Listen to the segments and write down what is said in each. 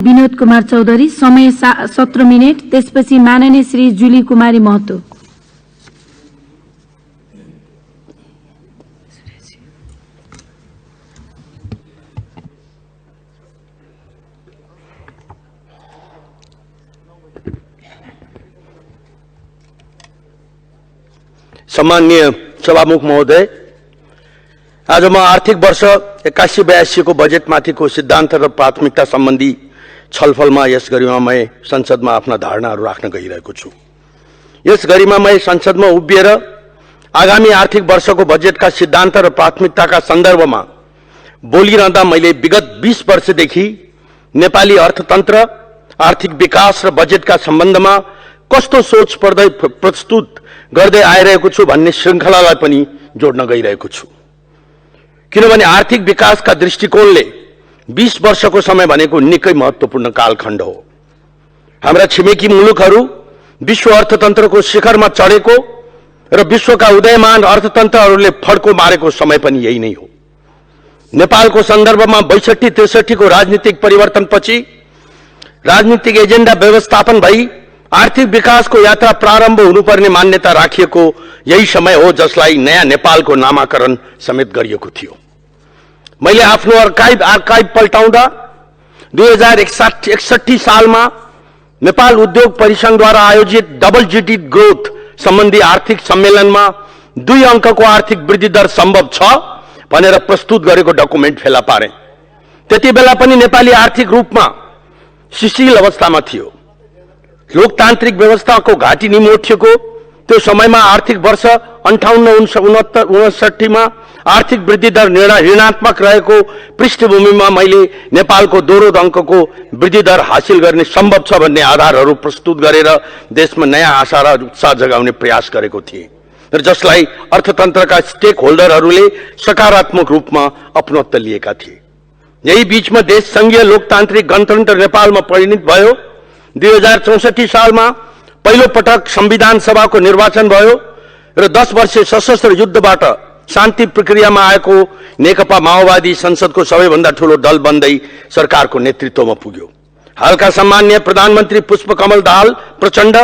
विनोद कुमार चौधरी, समय 17 मिनेट। त्यसपछि माननीय श्री जुली कुमारी महतो। सम्माननीय सभामुख महोदय, आज म आर्थिक वर्ष 81-82 को बजेटमाथिको सिद्धान्त र प्राथमिकता सम्बन्धी छलफलमा यस गरिमामय संसदमा आफ्ना धारणाहरू राख्न गइरहेको छु। यस गरिमामय संसदमा उभिएर आगामी आर्थिक वर्षको बजेटका सिद्धान्त र प्राथमिकताका सन्दर्भमा बोलिरहँदा मैले विगत 20 वर्षदेखि नेपाली अर्थतन्त्र, आर्थिक विकास र बजेटका सम्बन्धमा कस्तो सोच प्रस्तुत गर्दै आइरहेको छु भन्ने श्रृंखलालाई पनि जोड्न गइरहेको छु। किनभने आर्थिक विकासका दृष्टिकोणले 20 वर्षको समय भनेको निकै महत्त्वपूर्ण कालखण्ड हो। हाम्रा छिमेकी मुलुकहरू विश्व अर्थतन्त्रको शिखरमा चढेको र विश्वका उदयमान अर्थतन्त्रहरूले फड्को मारेको समय पनि यही नै हो। नेपालको सन्दर्भमा 62-63 को राजनीतिक परिवर्तनपछि राजनीतिक एजेन्डा व्यवस्थापन भई आर्थिक विकासको यात्रा प्रारम्भ हुनुपर्ने मान्यता राखिएको यही समय हो, जसलाई नयाँ नेपालको नामाकरण समेत गरिएको थियो। मैले आफ्नो आर्काइभ पल्टाउँदा 2061 सालमा नेपाल उद्योग परिसंघद्वारा आयोजित डबल जीडी ग्रोथ सम्बन्धी आर्थिक सम्मेलनमा 2 अंकको आर्थिक वृद्धि दर सम्भव छ भनेर प्रस्तुत गरेको डकुमेन्ट फेला पारे। त्यति बेला पनि नेपाली आर्थिक रूपमा शिथिल अवस्थामा थियो। लोकतान्त्रिक व्यवस्थाको घाटी निमोठिएको त्यो समयमा आर्थिक वर्ष 58-59 मा आर्थिक वृद्धि दर ऋणात्मक रहेको पृष्ठभूमिमा मैले नेपालको दोहोरो अंकको वृद्धि दर हासिल गर्ने सम्भव छ भन्ने आधारहरू प्रस्तुत गरेर देशमा नयाँ आशा र उत्साह जगाउने प्रयास गरेको थिएँ र जसलाई अर्थतन्त्रका स्टेक होल्डरहरूले सकारात्मक रूपमा अपनत्व लिएका थिए। यही बीचमा देश संघीय लोकतान्त्रिक गणतन्त्र नेपालमा परिणत भयो। 2064 सालमा पहिलो पटक संविधान सभाको निर्वाचन भयो र 10 वर्षे सशस्त्र युद्धबाट शान्ति प्रक्रियामा आएको नेकपा माओवादी संसदको सबैभन्दा ठूलो दल बन्दै सरकारको नेतृत्वमा पुग्यो। हालका सम्माननीय प्रधानमन्त्री पुष्पकमल दाहाल प्रचण्ड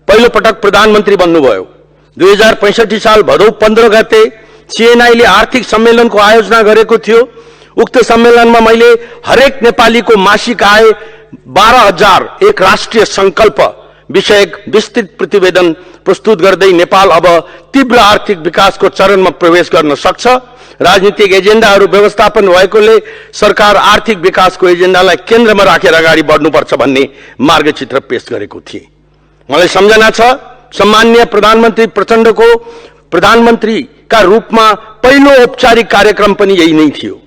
पहिलो पटक प्रधानमन्त्री बन्नुभयो। 2065 साल भदौ 15 गते सीएनआईले आर्थिक सम्मेलनको आयोजना गरेको थियो। उक्त सम्मेलनमा मैले हरेक नेपालीको मासिक आय 12,000 एक राष्ट्रिय संकल्प विषयक विस्तृत प्रतिवेदन प्रस्तुत गर्दै नेपाल अब तीव्र आर्थिक विकासको चरणमा प्रवेश गर्न सक्छ। राजनीतिक एजेन्डाहरू व्यवस्थापन भएकोले सरकार आर्थिक विकासको एजेन्डालाई केन्द्रमा राखेर अगाडि बढ्नुपर्छ भन्ने मार्गचित्र पेश गरेको थिए। मलाई सम्झना छ, सम्माननीय प्रधानमन्त्री प्रचण्डको प्रधानमन्त्रीका रूपमा पहिलो औपचारिक कार्यक्रम पनि यही नै थियो।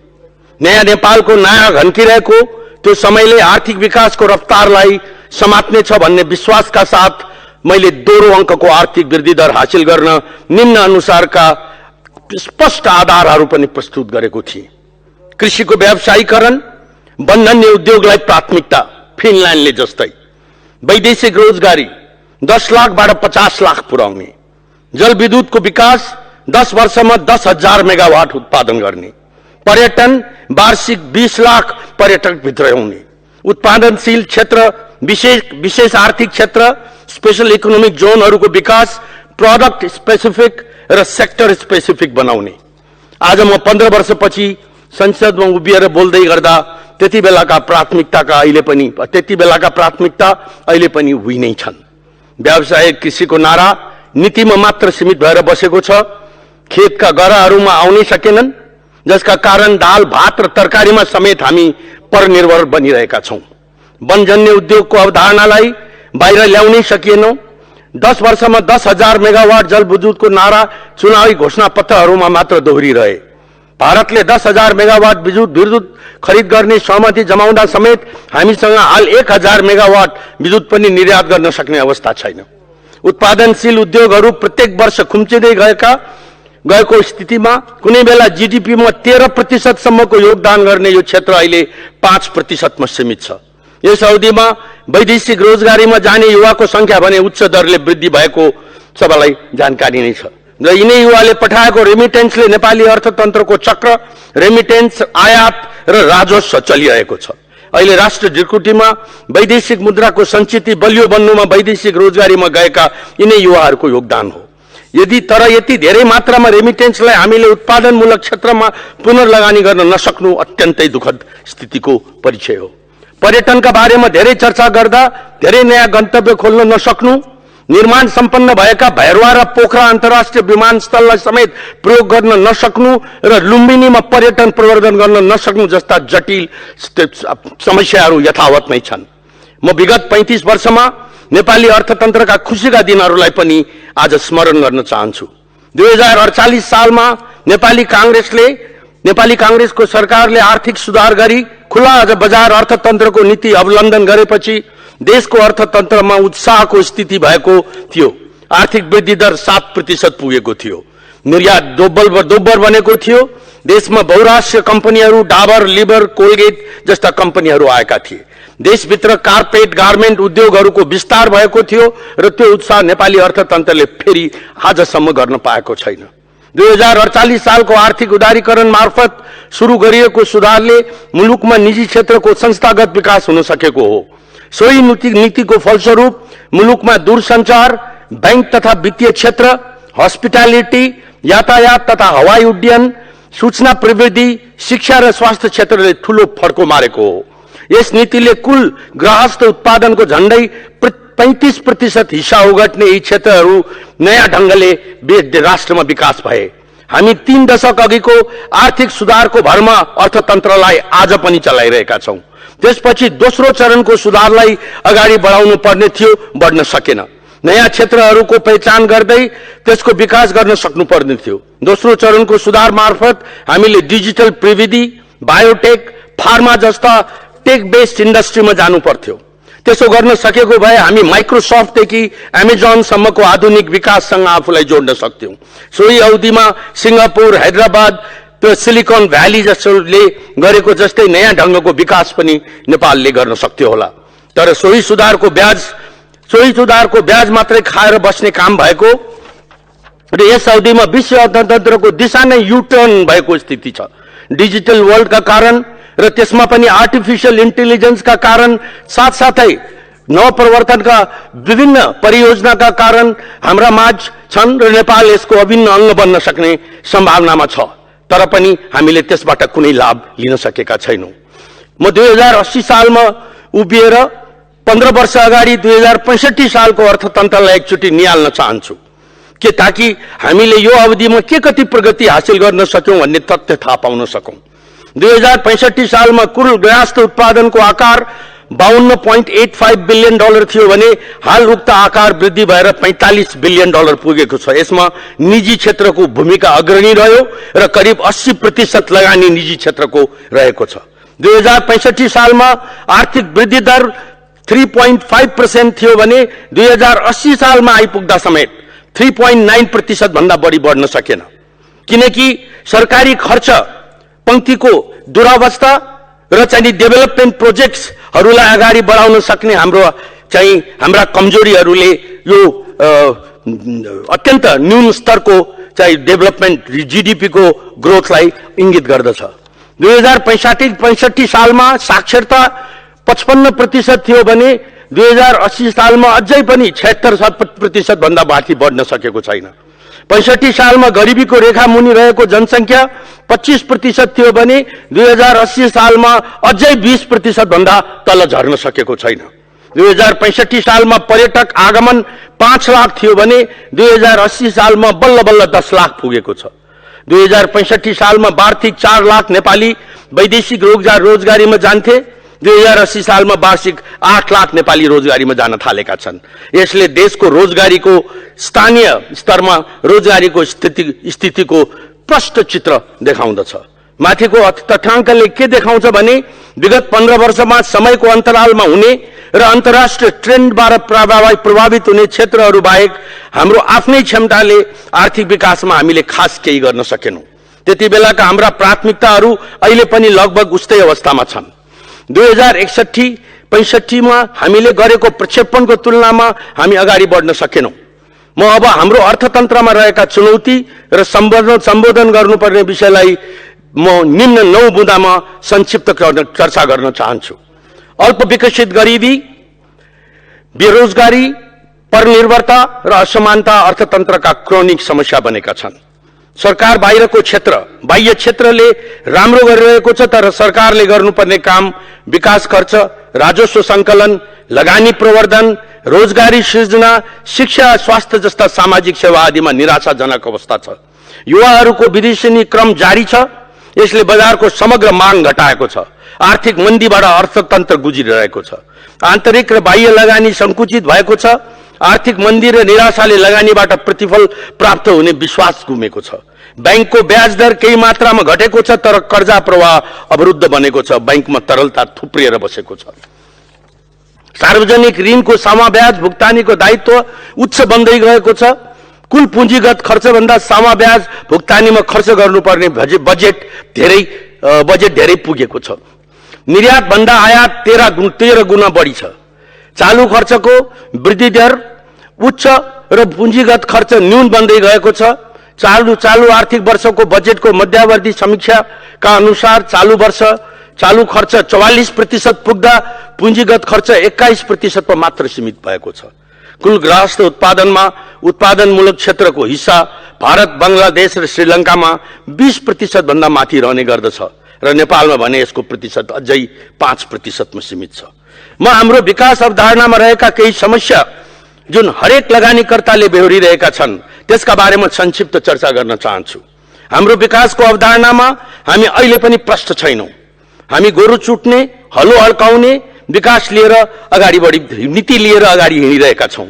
नयाँ नेपालको नयाँ घन्किरहेको त्यो समयले आर्थिक विकासको रफ्तारलाई समात्ने छ भन्ने विश्वासका साथ मैले दोहोरो अंकको आर्थिक वृद्धि दर हासिल गर्न निम्न अनुसारका स्पष्ट आधारहरू पनि प्रस्तुत गरेको थिए। कृषिको व्यावसायीकरण, वन्य उद्योगलाई प्राथमिकता फिनल्यान्डले जस्तै, वैदेशिक रोजगारी 10 लाखबाट 50 लाख पुर्याउने, जलविद्युतको विकास 10 वर्षमा 10,000 मेगावाट उत्पादन गर्ने, पर्यटन वार्षिक 20 लाख पर्यटक भित्राउने, उत्पादनशील क्षेत्र विशेष आर्थिक क्षेत्र स्पेशल इकोनोमिक जोनहरूको विकास प्रोडक्ट स्पेसिफिक र सेक्टर स्पेसिफिक बनाउने। आज म 15 वर्षपछि संसदमा उभिएर बोल्दै गर्दा त्यति बेलाका प्राथमिकता अहिले पनि उही नै छन्। व्यावसायिक कृषिको नारा नीतिमा मात्र सीमित भएर बसेको छ। खेतका गराहरूमा आउनै सकेनन्, जसका कारण दाल, भात र तरकारीमा समेत हामी परनिर्भर बनिरहेका छौं। वनजन्य उद्योगको अवधारणालाई बाहिर ल्याउनै सकिएनौं। 10 वर्षमा 10,000 मेगावाट जलविद्युतको नारा चुनावी घोषणा पत्रहरूमा मात्र दोहोरिरहे। भारतले 10,000 मेगावाट विद्युत खरिद गर्ने सहमति जमाउँदा समेत हामीसँग हाल 1,000 मेगावाट विद्युत पनि निर्यात गर्न सक्ने अवस्था छैन। उत्पादनशील उद्योगहरू प्रत्येक वर्ष खुम्चिँदै गएको स्थितिमा कुनै बेला जीडीपीमा 13% सम्मको योगदान गर्ने यो क्षेत्र अहिले 5% मा सीमित छ। यस अवधिमा वैदेशिक रोजगारीमा जाने युवाको संख्या भने उच्च दरले वृद्धि भएको सबैलाई जानकारी नै छ र यिनै युवाले पठाएको रेमिटेन्सले नेपाली अर्थतन्त्रको चक्र रेमिटेन्स, आयात र राजस्व चलिरहेको छ। अहिले राष्ट्र ढिकुटीमा वैदेशिक मुद्राको सञ्चित बलियो बन्नुमा वैदेशिक रोजगारीमा गएका यिनै युवाहरूको योगदान हो। यति धेरै मात्रामा रेमिटेन्सलाई हामीले उत्पादनमूलक क्षेत्रमा पुनर्लगानी गर्न नसक्नु अत्यन्तै दुःखद स्थितिको परिचय हो। पर्यटनका बारेमा धेरै चर्चा गर्दा धेरै नयाँ गन्तव्य खोल्न नसक्नु, निर्माण सम्पन्न भएका भैरवा र पोखरा अन्तर्राष्ट्रिय विमानस्थललाई समेत प्रयोग गर्न नसक्नु र लुम्बिनीमा पर्यटन प्रवर्धन गर्न नसक्नु जस्ता जटिल समस्याहरू यथावत नै छन्। म विगत 35 वर्षमा नेपाली अर्थतन्त्रका खुशीका दिनहरूलाई पनि आज स्मरण गर्न चाहन्छु। 2048 सालमा नेपाली कांग्रेसको सरकारले आर्थिक सुधार गरी खुला बजार अर्थतन्त्रको नीति अवलम्बन गरेपछि देशको अर्थतन्त्रमा उत्साहको स्थिति भएको थियो। आर्थिक वृद्धि दर 7% पुगेको थियो। निर्यात दोब्बर बनेको थियो। देशमा बहुराष्ट्रिय कम्पनीहरू डाबर, लिबर, कोलगेट जस्ता कम्पनीहरू आएका थिए। देशभित्र कार्पेट गार्मेन्ट उद्योगहरूको विस्तार भएको थियो र त्यो उत्साह नेपाली अर्थतन्त्रले फेरि आजसम्म गर्न पाएको छैन। 2048 सालको आर्थिक उदारीकरण मार्फत सुरु गरिएको सुधारले मुलुकमा निजी क्षेत्रको संस्थागत विकास हुन सकेको हो। सोही नीतिको फलस्वरूप मुलुकमा दूरसञ्चार, बैंक तथा वित्तीय क्षेत्र, हस्पिटालिटी, यातायात तथा हवाई उड्डयन, सूचना प्रविधि, शिक्षा र स्वास्थ्य क्षेत्रले ठूलो फड्को मारेको हो। यस नीतिले कुल गृहस्थ उत्पादनको झण्डै 35% हिस्सा ओगट्ने यी क्षेत्रहरू नयाँ ढंगले राष्ट्रमा विकास भए। हामी 3 दशक अघिको आर्थिक सुधारको भरमा अर्थतन्त्रलाई आज पनि चलाइरहेका छौं। त्यसपछि दोस्रो चरणको सुधारलाई अगाडि बढाउनु पर्ने थियो, बढ्न सकेन। नयाँ क्षेत्रहरूको पहिचान गर्दै त्यसको विकास गर्न सक्नुपर्ने थियो। दोस्रो चरणको सुधार मार्फत हामीले डिजिटल प्रविधि, बायोटेक, फार्मा जस्ता टेक बेस्ड इन्डस्ट्रीमा जानु पर्थ्यो। त्यसो गर्न सकेको भए हामी माइक्रोसफ्टदेखि अमेजनसम्मको आधुनिक विकाससँग आफूलाई जोड्न सक्थ्यौं। सोही अवधिमा सिंगापुर, हैदराबाद, सिलिकन भ्याली जसले गरेको जस्तै नयाँ ढंगको विकास पनि नेपालले गर्न सक्थ्यो होला। तर सोही सुधारको ब्याज मात्रै खाएर बस्ने काम भएको र यस अवधिमा विश्व अर्थतन्त्रको दिशा नै युटर्न भएको स्थिति छ। डिजिटल वर्ल्डका कारण र त्यसमा पनि आर्टिफिशियल इन्टेलिजेन्सका कारण साथसाथै नवप्रवर्तनका विभिन्न परियोजनाका कारण हाम्रा माझ छन् र नेपाल यसको अभिन्न अंग बन्न सक्ने सम्भावनामा छ। तर पनि हामीले त्यसबाट कुनै लाभ लिन सकेका छैनौं। म 2080 सालमा उभिएर 15 वर्ष अगाडि 2065 सालको अर्थतन्त्रलाई एकचोटि निहाल्न चाहन्छु के ताकि हामीले यो अवधिमा के कति प्रगति हासिल गर्न सक्यौं भन्ने तथ्य थाहा पाउन सकौं। 2065 सालमा कुल गृहस्थ उत्पादनको आकार $52.85 बिलियन थियो भने हाल उक्त आकार वृद्धि भएर $45 बिलियन पुगेको छ। यसमा निजी क्षेत्रको भूमिका अग्रणी रह्यो र करिब 80% लगानी निजी क्षेत्रको रहेको छ। 2065 सालमा आर्थिक वृद्धि दर 3.5% थियो भने 2080 सालमा आइपुग्दा समेत 3.9% भन्दा बढी बढ्न सकेन, किनकि सरकारी खर्च पंक्तिको दुरावस्था र चाहिँ डेभलपमेन्ट प्रोजेक्ट्सहरूलाई अगाडि बढाउन सक्ने हाम्रा कमजोरीहरूले यो अत्यन्त न्यून स्तरको चाहिँ डेभलपमेन्ट जीडीपी को ग्रोथलाई इंगित गर्दछ। 2065 सालमा साक्षरता 55% थियो भने 2080 सालमा अझै पनि 76% भन्दा माथि बढ्न सकेको छैन। 65 सालमा गरिबीको रेखा मुनि रहेको जनसंख्या 25% थियो भने 2080 सालमा अझै 20% भन्दा तल झर्न सकेको छैन। 2065 सालमा पर्यटक आगमन 5 लाख थियो भने 2080 सालमा बल्ल बल्ल 10 लाख पुगेको छ। 2065 सालमा वार्षिक 4 लाख नेपाली वैदेशिक रोजगारीमा जान्थे। 2080 सालमा वार्षिक 8 लाख नेपाली रोजगारीमा जान थालेका छन्। यसले देशको रोजगारीको स्थानीय स्तरमा रोजगारीको स्थितिको स्पष्ट चित्र देखाउँदछ। माथिको तथ्याङ्कले के देखाउँछ भने विगत 15 वर्षमा समयको अन्तरालमा हुने र अन्तर्राष्ट्रिय ट्रेन्डबाट प्रभावित हुने क्षेत्रहरू बाहेक हाम्रो आफ्नै क्षमताले आर्थिक विकासमा हामीले खास केही गर्न सकेनौं। त्यति बेलाका हाम्रा प्राथमिकताहरू अहिले पनि लगभग उस्तै अवस्थामा छन्। 2061-65 मा हामीले गरेको प्रक्षेपणको तुलनामा हामी अगाडि बढ्न सकेनौं। म अब हाम्रो अर्थतन्त्रमा रहेका चुनौती र सम्बोधन गर्नुपर्ने विषयलाई म निम्न 9 बुँदामा संक्षिप्त चर्चा गर्न चाहन्छु। अल्प विकसित गरिबी, बेरोजगारी, परनिर्भरता र असमानता अर्थतन्त्रका क्रोनिक समस्या बनेका छन्। सरकार बाह्य क्षेत्रले राम्रो गरिरहेको छ, तर सरकारले गर्नुपर्ने काम विकास खर्च, राजस्व संकलन, लगानी प्रवर्धन, रोजगारी सृजना, शिक्षा, स्वास्थ्य जस्ता सामाजिक सेवा आदिमा निराशाजनक अवस्था छ। युवाहरूको विदेशी क्रम जारी छ। यसले बजारको समग्र माग घटाएको छ। आर्थिक मन्दीबाट अर्थतन्त्र गुज्रिरहेको छ। आन्तरिक र बाह्य लगानी संकुचित भएको छ। आर्थिक मन्दी र निराशाले लगानीबाट प्रतिफल प्राप्त हुने विश्वास गुमेको छ। बैंकको ब्याज दर केही मात्रामा घटेको छ, तर कर्जा प्रवाह अवरुद्ध बनेको छ। बैंकमा तरलता थुप्रिएर बसेको छ। सार्वजनिक ऋणको समाब्याज भुक्तानीको दायित्व उच्च बन्दै गएको छ। कुल पुँजीगत खर्चभन्दा समाब्याज भुक्तानीमा खर्च गर्नुपर्ने बजेट धेरै पुगेको छ। निर्यात भन्दा आयात 13 गुणा बढी छ। चालू खर्चको वृद्धि दर उच्च र पुँजीगत खर्च न्यून बन्दै गएको छ। चालू आर्थिक वर्षको बजेटको मध्यावधि समीक्षाका अनुसार चालू खर्च 44% पुग्दा पुँजीगत खर्च 21% मात्र सीमित भएको छ। कुल गृहस्थ उत्पादनमा उत्पादनमूलक क्षेत्रको हिस्सा भारत, बंगलादेश र श्रीलंकामा 20% भन्दा माथि रहने गर्दछ र नेपालमा भने यसको प्रतिशत अझै 5% मा सीमित छ। म हाम्रो विकास अवधारणामा रहेका केही समस्या जुन हरेक लगानीकर्ताले बेहोरिरहेका छन् त्यसका बारेमा संक्षिप्त चर्चा गर्न चाहन्छु। हाम्रो विकासको अवधारणामा हामी अहिले पनि प्रष्ट छैनौं। हामी गोरु चुट्ने, हलो हल्काउने विकास लिएर अगाडि बढी नीति लिएर अगाडि हिँडिरहेका छौं।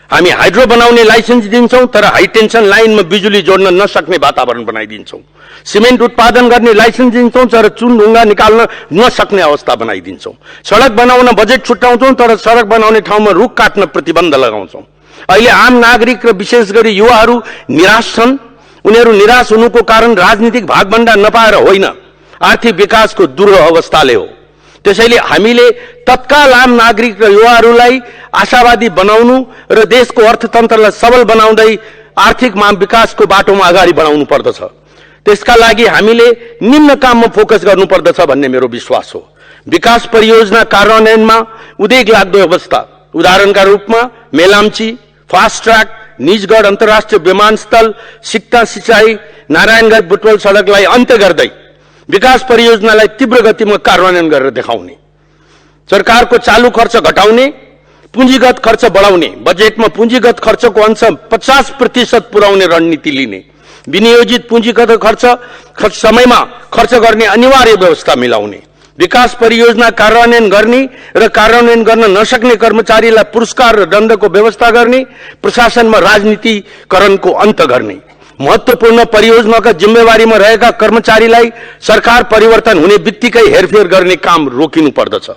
हामी हाइड्रो बनाउने लाइसेन्स दिन्छौं, तर हाई टेन्सन लाइनमा बिजुली जोड्न नसक्ने वातावरण बनाइदिन्छौं। सिमेन्ट उत्पादन गर्ने लाइसेन्स दिन्छौं, तर चुन ढुङ्गा निकाल्न नसक्ने अवस्था बनाइदिन्छौं। सडक बनाउन बजेट छुट्याउँछौं, तर सडक बनाउने ठाउँमा रुख काट्न प्रतिबन्ध लगाउँछौं। अहिले आम नागरिक र विशेष गरी युवाहरू निराश छन्। उनीहरू निराश हुनुको कारण राजनीतिक भागभण्डा नपाएर होइन, आर्थिक विकासको दुर्ह अवस्थाले हो। त्यसैले हामीले तत्काल आम नागरिक र युवाहरूलाई आशावादी बनाउनु र देशको अर्थतन्त्रलाई सबल बनाउँदै आर्थिक विकासको बाटोमा अगाडि बढाउनु पर्दछ। त्यसका लागि हामीले निम्न काममा फोकस गर्नुपर्दछ भन्ने मेरो विश्वास हो। विकास परियोजना कार्यान्वयनमा उदेक लाग्दो अवस्था, उदाहरणका रूपमा मेलाम्ची, फास्ट ट्र्याक, निजगढ अन्तर्राष्ट्रिय विमानस्थल, सिक्ता सिंचाई, नारायणगढ बुटवल सडकलाई अन्त्य गर्दै विकास परियोजनालाई तीव्र गतिमा कार्यान्वयन गरेर देखाउने, सरकारको चालू खर्च घटाउने, पुँजीगत खर्च बढाउने, बजेटमा पुँजीगत खर्चको अंश 50% पुर्याउने रणनीति लिने, विनियोजित पुँजीगत खर्च समयमा खर्च गर्ने अनिवार्य व्यवस्था मिलाउने, विकास परियोजना कार्यान्वयन गर्ने र कार्यान्वयन गर्न नसक्ने कर्मचारीलाई पुरस्कार र दण्डको व्यवस्था गर्ने, प्रशासनमा राजनीतिकरणको अन्त गर्ने, महत्वपूर्ण परियोजनाका जिम्मेवारीमा रहेका कर्मचारीलाई सरकार परिवर्तन हुने बित्तिकै हेरफेर गर्ने काम रोकिनु पर्दछ।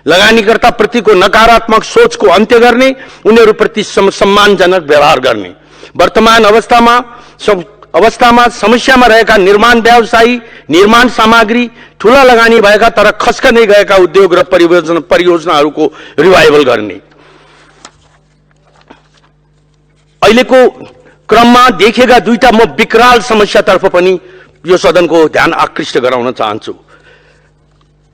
लगानीकर्ता प्रतिको नकारात्मक सोचको अन्त्य गर्ने, उनीहरूप्रति सम्मानजनक व्यवहार गर्ने, वर्तमान अवस्थामा समस्यामा रहेका निर्माण व्यवसायी, निर्माण सामग्री, ठूला लगानी भएका तर खस्कँदै गएका उद्योग र परियोजनाहरूको रिभाइभल गर्ने। अहिलेको क्रममा देखिएका दुईटा म विकराल समस्यातर्फ पनि यो सदनको ध्यान आकृष्ट गराउन चाहन्छु।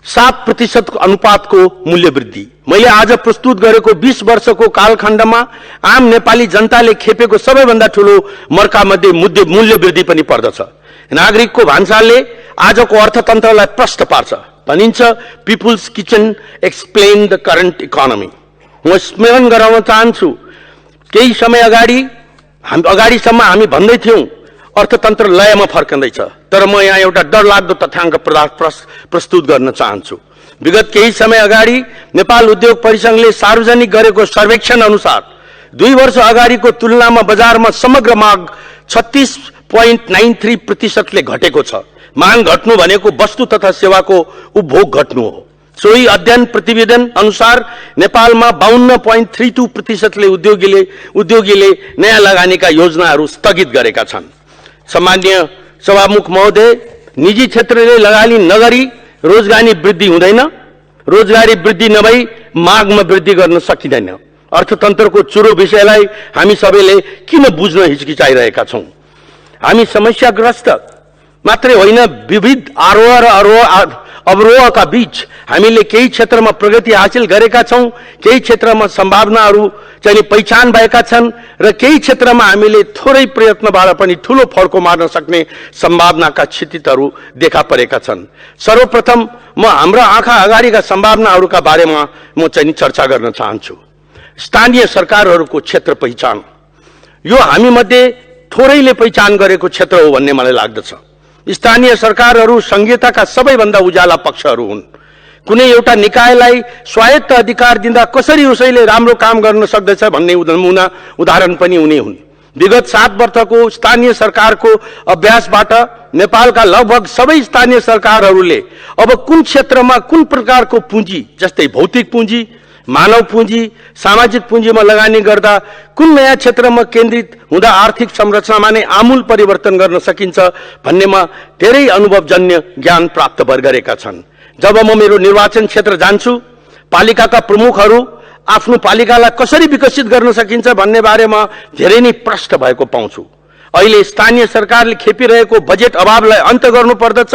7% अनुपातको मूल्य वृद्धि। मैले आज प्रस्तुत गरेको 20 वर्षको कालखण्डमा आम नेपाली जनताले खेपेको सबैभन्दा ठूलो मर्का मध्ये मूल्य वृद्धि पनि पर्दछ। नागरिकको भान्साले आजको अर्थतन्त्रलाई प्रष्ट पार्छ। भनिन्छ peoples kitchen explain the current economy. म स्मरण गराउन चाहन्छु, केही समय अगाडिसम्म हामी भन्दै थियौं अर्थतन्त्र लयमा फर्कँदैछ, तर म यहाँ एउटा डरलाग्दो तथ्याङ्क प्रस्तुत गर्न चाहन्छु। विगत केही समय अगाडि नेपाल उद्योग परिसंघले सार्वजनिक गरेको सर्वेक्षण अनुसार 2 वर्ष अगाडिको तुलनामा बजारमा समग्र माग 36.93% ले घटेको छ। माग घट्नु भनेको वस्तु तथा सेवाको उपभोग घट्नु हो। सोही अध्ययन प्रतिवेदन अनुसार नेपालमा 52.32% ले उद्योगीले नयाँ लगानीका योजनाहरू स्थगित गरेका छन्। सामान्य सभामुख महोदय, निजी क्षेत्रले लगानी नगरी रोजगारी वृद्धि हुँदैन। रोजगारी वृद्धि नभई मागमा वृद्धि गर्न सकिँदैन। अर्थतन्त्रको चुरो विषयलाई हामी सबैले किन बुझ्न हिचकिचाइरहेका छौं? हामी समस्याग्रस्त मात्रै होइन, विविध अवरोहका बीच हामीले केही क्षेत्रमा प्रगति हासिल गरेका छौं, केही क्षेत्रमा सम्भावनाहरू चाहिँ पहिचान भएका छन् र केही क्षेत्रमा हामीले थोरै प्रयत्नबाट पनि ठूलो फड्को मार्न सक्ने सम्भावनाका क्षतिहरू देखा परेका छन्। सर्वप्रथम म हाम्रो आँखा अगाडिका सम्भावनाहरूका बारेमा म चाहिँ चर्चा गर्न चाहन्छु। स्थानीय सरकारहरूको क्षेत्र पहिचान, यो हामी मध्ये थोरैले पहिचान गरेको क्षेत्र हो भन्ने मलाई लाग्दछ। स्थानीय सरकारहरू संहिताका सबैभन्दा उज्याला पक्षहरू हुन्। कुनै एउटा निकायलाई स्वायत्त अधिकार दिँदा कसरी उसैले राम्रो काम गर्न सक्दछ भन्ने उदाहरण पनि उनी हुन्। विगत 7 वर्षको स्थानीय सरकारको अभ्यासबाट नेपालका लगभग सबै स्थानीय सरकारहरूले अब कुन क्षेत्रमा कुन प्रकारको पुँजी, जस्तै भौतिक पुँजी, मानव पुँजी, सामाजिक पुँजीमा लगानी गर्दा कुन नयाँ क्षेत्रमा केन्द्रित हुँदा आर्थिक संरचनामा नै आमूल परिवर्तन गर्न सकिन्छ भन्नेमा धेरै अनुभवजन्य ज्ञान प्राप्त गरेका छन्। जब म मेरो निर्वाचन क्षेत्र जान्छु, पालिकाका प्रमुखहरू आफ्नो पालिकालाई कसरी विकसित गर्न सकिन्छ भन्ने बारेमा धेरै नै प्रश्न भएको पाउँछु। अहिले स्थानीय सरकारले खेपिरहेको बजेट अभावलाई अन्त्य गर्नुपर्दछ।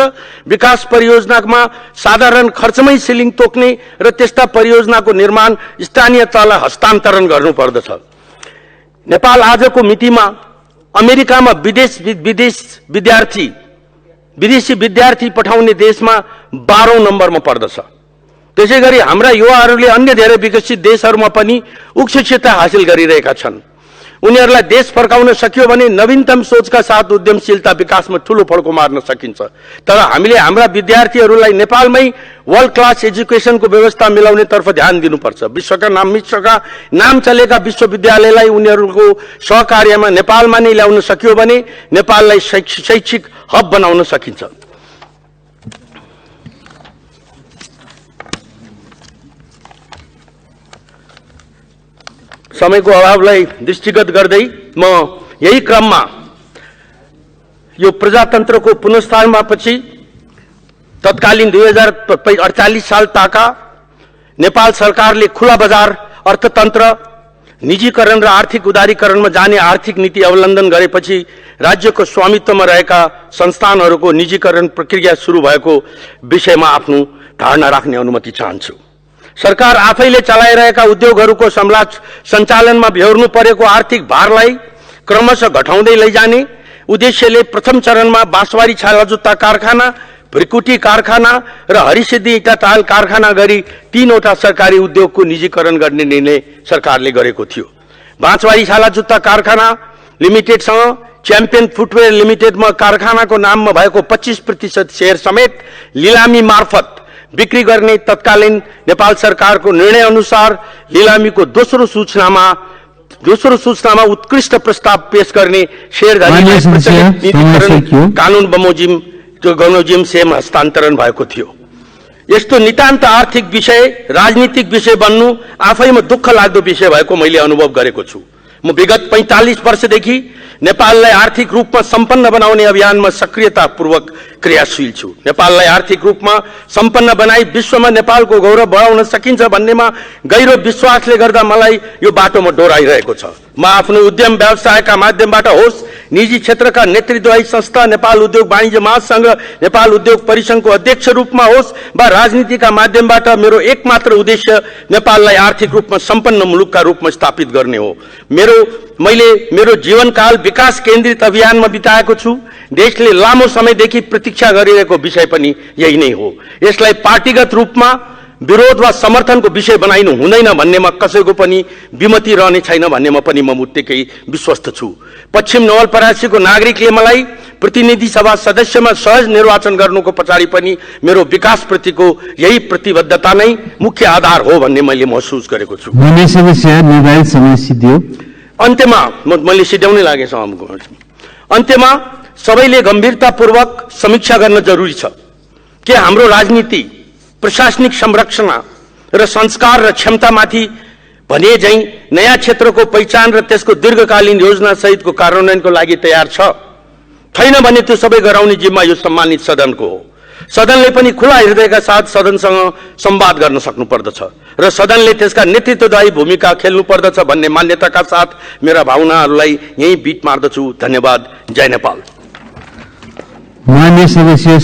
विकास परियोजनामा साधारण खर्चमै सिलिङ तोक्ने र त्यस्ता परियोजनाको निर्माण स्थानीय तहलाई हस्तान्तरण गर्नुपर्दछ। नेपाल आजको मितिमा अमेरिकामा विदेशी विद्यार्थी पठाउने देशमा 12औं नम्बरमा पर्दछ। त्यसैगरी हाम्रा युवाहरूले अन्य धेरै विकसित देशहरूमा पनि उच्च शिक्षा हासिल गरिरहेका छन्। उनीहरूलाई देश फर्काउन सकियो भने नवीनतम सोचका साथ उद्यमशीलता विकासमा ठूलो फड्को मार्न सकिन्छ। तर हामीले हाम्रा विद्यार्थीहरूलाई नेपालमै वर्ल्ड क्लास एजुकेसनको व्यवस्था मिलाउने तर्फ ध्यान दिनुपर्छ। विश्वका नाम चलेका विश्वविद्यालयलाई उनीहरूको सहकार्यमा नेपालमा नै ल्याउन सकियो भने नेपाललाई शैक्षिक हब बनाउन सकिन्छ। समयको अभावलाई दृष्टिगत गर्दै म यही क्रममा यो प्रजातन्त्रको पुनर्स्थापना पछि तत्कालीन 2048 साल ताका नेपाल सरकारले खुला बजार अर्थतन्त्र, निजीकरण र आर्थिक उदारीकरणमा जाने आर्थिक नीति अवलम्बन गरेपछि राज्यको स्वामित्वमा रहेका संस्थानहरूको निजीकरण प्रक्रिया सुरु भएको विषयमा आफ्नो धारणा राख्ने अनुमति चाहन्छु। सरकार आफैले चलाइरहेका उद्योगहरूको सञ्चालनमा बेहोर्नु परेको आर्थिक भारलाई क्रमशः घटाउँदै लैजाने उद्देश्यले प्रथम चरणमा बाँसबारी छालाजुत्ता कारखाना, भ्रिकुटी कारखाना र हरिसिद्धि इँटा टायल कारखाना गरी 3वटा सरकारी उद्योगको निजीकरण गर्ने निर्णय सरकारले गरेको थियो। बाँसबारी छालाजुत्ता कारखाना लिमिटेडसँग च्याम्पियन फुटवेयर लिमिटेडमा कारखानाको नाममा भएको 25% शेयर समेत लिलामी मार्फत बिक्री गर्ने तत्कालीन नेपाल सरकारको निर्णय अनुसार लिलामीको दोस्रो सूचनामा उत्कृष्ट प्रस्ताव पेश गर्ने शेयरधारी कानून बमोजिम सेम हस्तान्तरण भएको थियो। यस्तो नितान्त आर्थिक विषय राजनीतिक विषय बन्नु आफैमा दुःख लाग्दो विषय भएको मैले अनुभव गरेको छु। म विगत 45 वर्षदेखि नेपाललाई आर्थिक रूपमा सम्पन्न बनाउने अभियानमा सक्रियतापूर्वक क्रियाशील छु। नेपाललाई आर्थिक रूपमा सम्पन्न बनाई विश्वमा नेपालको गौरव बढाउन सकिन्छ भन्नेमा गहिरो विश्वासले गर्दा मलाई यो बाटोमा डोराइरहेको छ। म आफ्नो उद्यम व्यवसायका माध्यमबाट होस्, निजी क्षेत्रका नेतृत्वदायी संस्था नेपाल उद्योग वाणिज्य महासंघ, नेपाल उद्योग परिसंघको अध्यक्ष रूपमा होस् वा राजनीतिका माध्यमबाट मेरो एकमात्र उद्देश्य नेपाललाई आर्थिक रूपमा सम्पन्न मुलुकका रूपमा स्थापित गर्ने हो। मैले मेरो जीवनकाल विकास केन्द्रित अभियानमा बिताएको छु। देशले लामो समयदेखि प्रतीक्षा गरिरहेको विषय पनि यही नै हो। यसलाई पार्टीगत रूपमा विरोध वा समर्थनको विषय बनाइनु हुँदैन भन्नेमा कसैको पनि विमति रहने छैन भन्नेमा पनि म उत्तिकै विश्वस्त छु। पश्चिम नवलपरासीको नागरिकले मलाई प्रतिनिधि सभा सदस्यमा सहज निर्वाचन गर्नुको पछाडि पनि मेरो विकासप्रतिको यही प्रतिबद्धता नै मुख्य आधार हो भन्ने मैले महसुस गरेको छु। अन्त्यमा मैले सिध्याउनै लागेछु। अन्त्यमा सबैले गम्भीरतापूर्वक समीक्षा गर्न जरुरी छ के हाम्रो राजनीति प्रशासनिक संरचना र संस्कार र क्षमतामाथि भने झैं नयाँ क्षेत्रको पहिचान र त्यसको दीर्घकालीन योजना सहितको कार्यान्वयनको लागि तयार छ। छैन भने त्यो सबै गराउने जिम्मा यो सम्मानित सदनको हो। सदनले पनि खुला हृदयका साथ सदनसँग संवाद गर्न सक्नु पर्दछ र सदनले त्यसका नेतृत्वदायी भूमिका खेल्नु पर्दछ भन्ने मान्यताका साथ मेरा भावनाहरूलाई यही बीट मार्दछु। धन्यवाद। जय नेपाल। मान्य सदस्य